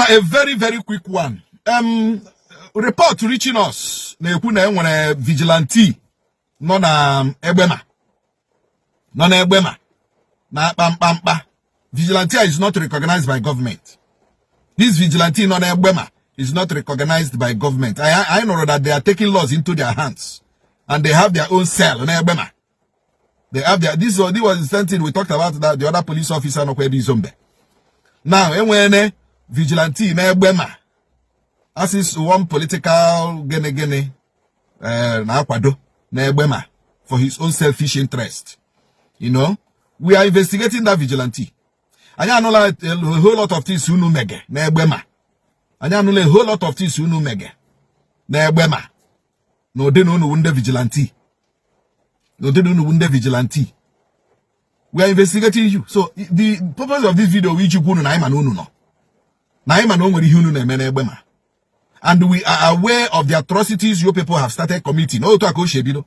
Uzodinma, a very, very quick one. Report reaching us. Na vigilante. No na egbema. No na egbema. Na pam. Vigilante is not recognized by government. This vigilante no na egbema is not recognized by government. I know that they are taking laws into their hands. And they have their own cell. No na egbema. They have their, this was something we talked about, that the other police officer no kwebi zombe. Now, when vigilante na egbema, as is one political gene na akwado na egbema for his own selfish interest. You know, we are investigating that vigilante. Anya know like a whole lot of things unu mege na egbema. Anya know a whole lot of things unu mege na egbema. No de no wunde vigilante. No de no wunde vigilante. We are investigating you. So the purpose of this video which you na ima no no. Na ima no nwere ihe unu na eme na egbema. And we are aware of the atrocities you people have started committing. Oto akoshebido.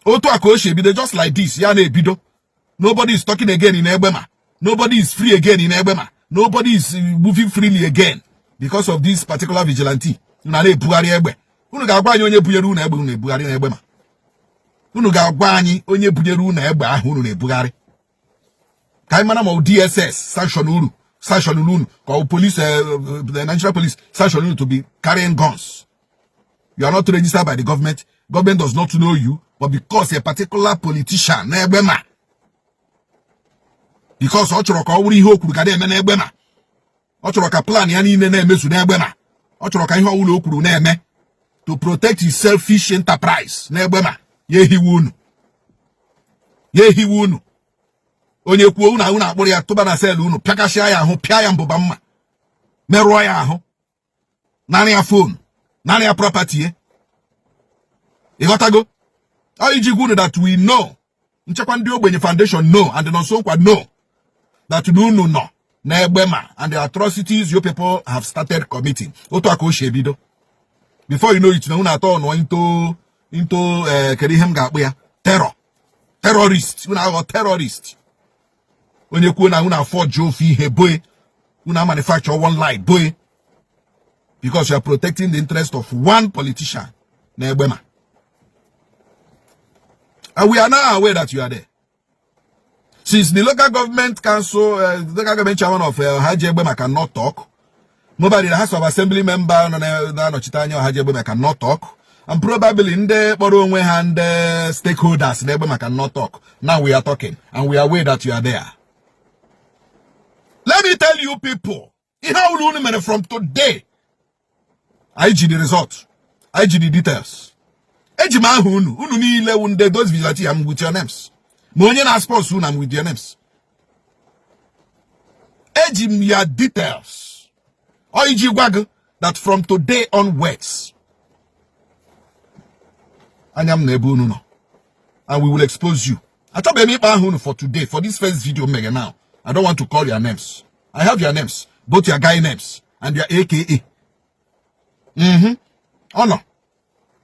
Oto akoshebido, just like this. Ya na ebido. Nobody is talking again in egbema. Nobody is free again in egbema. Nobody is moving freely again because of this particular vigilante. Una na ebugari egbe. Unu ga-agwa anyị onye bunyere unu egbe unu ebugari na egbema. Unu ga-agwa anyị onye bunyere unu egbe ahụ unu na-ebugari. Ka anyị mara ma DSS sanction unu. Sanction unu, call police, the Nigerian police sanction you to be carrying guns. You are not registered by the government. Government does not know you, but because a particular politician, because Ochoroka uri ho kuru kade eme na egbema. Ochoroka plan ya ni na emezu na egbema. Ochoroka ihe owulo okuru na eme to protect his selfish enterprise na egbema. Yehiwu unu. Onye kwuo unu akpụrụ ya tụba na sel unu pịakashịa ya ahụ pịa ya mbụba mma merụọ ya ahụ narị ya phone narị ya property ịghọtago iji gwa unu that we know nchekwa ndị ogbenye foundation know and the nso nkwa know that unu nọ na egbema and the atrocities you people have started committing otu aka o shi ebido before you know it na unu atọ nọ into kedu ihe m ga-akpụ ya terrorist unu aghọ terrorist. When you una forge ofi he boy, una manufacture one light boy, because you are protecting the interest of one politician, Nebema. And we are now aware that you are there. Since the local government council, the local government chairman of Haji Ebema cannot talk, nobody in the House of Assembly member, Haji cannot talk, and probably in the Borongwe and stakeholders, Nebema cannot talk. Now we are talking, and we are aware that you are there. Let me tell you people, from today, IG the result, IG the details. Those vigilante, I'm with your names. Money na sponsor soon, I'm with your names. IG your details. IG wag that from today onwards, I am Nebuno, and we will expose you. I thought me for today, for this first video, mega now. I don't want to call your names. I have your names, both your guy names and your AKA. Oh no.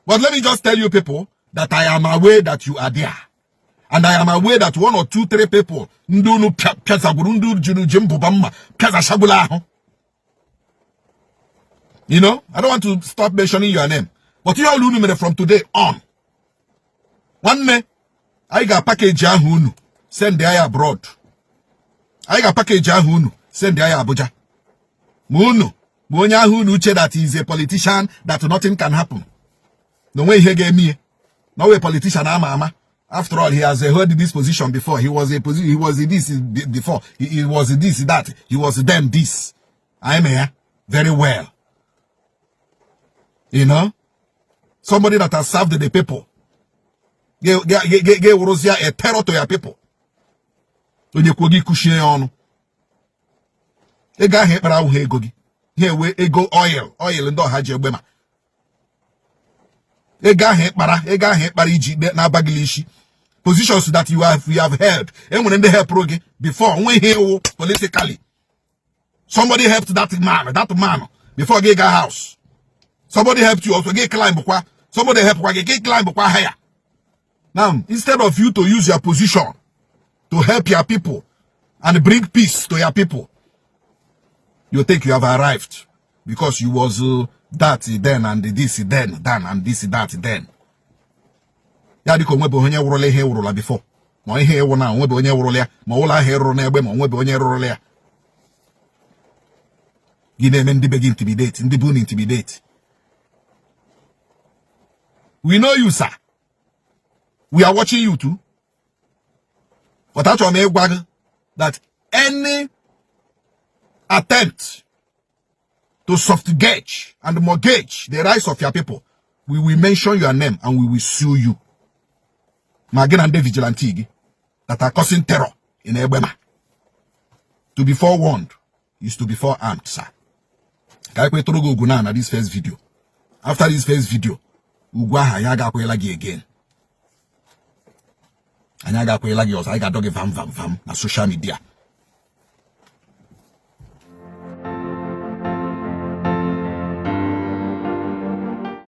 But let me just tell you people that I am aware that you are there. And I am aware that 1 or 2, 3 people, you know, I don't want to stop mentioning your name. But you all from today on. One day, I got package send there abroad. I got package ahunu send there Abuja. Mono Monya hunu che that is a politician that nothing can happen. No way he gave me. No way politician ama. After all, he has heard this position before. He was this before. He was this that. He was then this. I'm here very well. You know, somebody that has served the people. Give a terror to your people. When you could cushion on a guy here, but I'll gogi. Here we go oil and don't have your bema. A guy here, but na bagilishi. Positions that we have held. And when they help proge before, when here politically. Somebody helped that man before get a house. Somebody helped you also get climb. Somebody helped get climb higher. Now, instead of you to use your position to help your people and bring peace to your people, you think you have arrived because you was that then and this then and this that then. Ya dịka onwebe onye wụrụla ihe wụrụla before. Ma ihe ewu na onwebe onye wụrụla ya, ma ụlọ ahụ erụrụ n'egbe ma onwebe onye rụrụla ya. Gị na-eme ndị be gị intimidate, ndị bụ intimidate. We know you, sir. We are watching you too. But actually, that any attempt to soft gauge and mortgage the rights of your people, we will mention your name and we will sue you. Again, and the vigilante that are causing terror in Ebema. To be forewarned is to be forearmed, sir. This first video. After this first video, Ugwaha yaga kwelagi again. Anyaga kwelagi os I got dog vam na social media.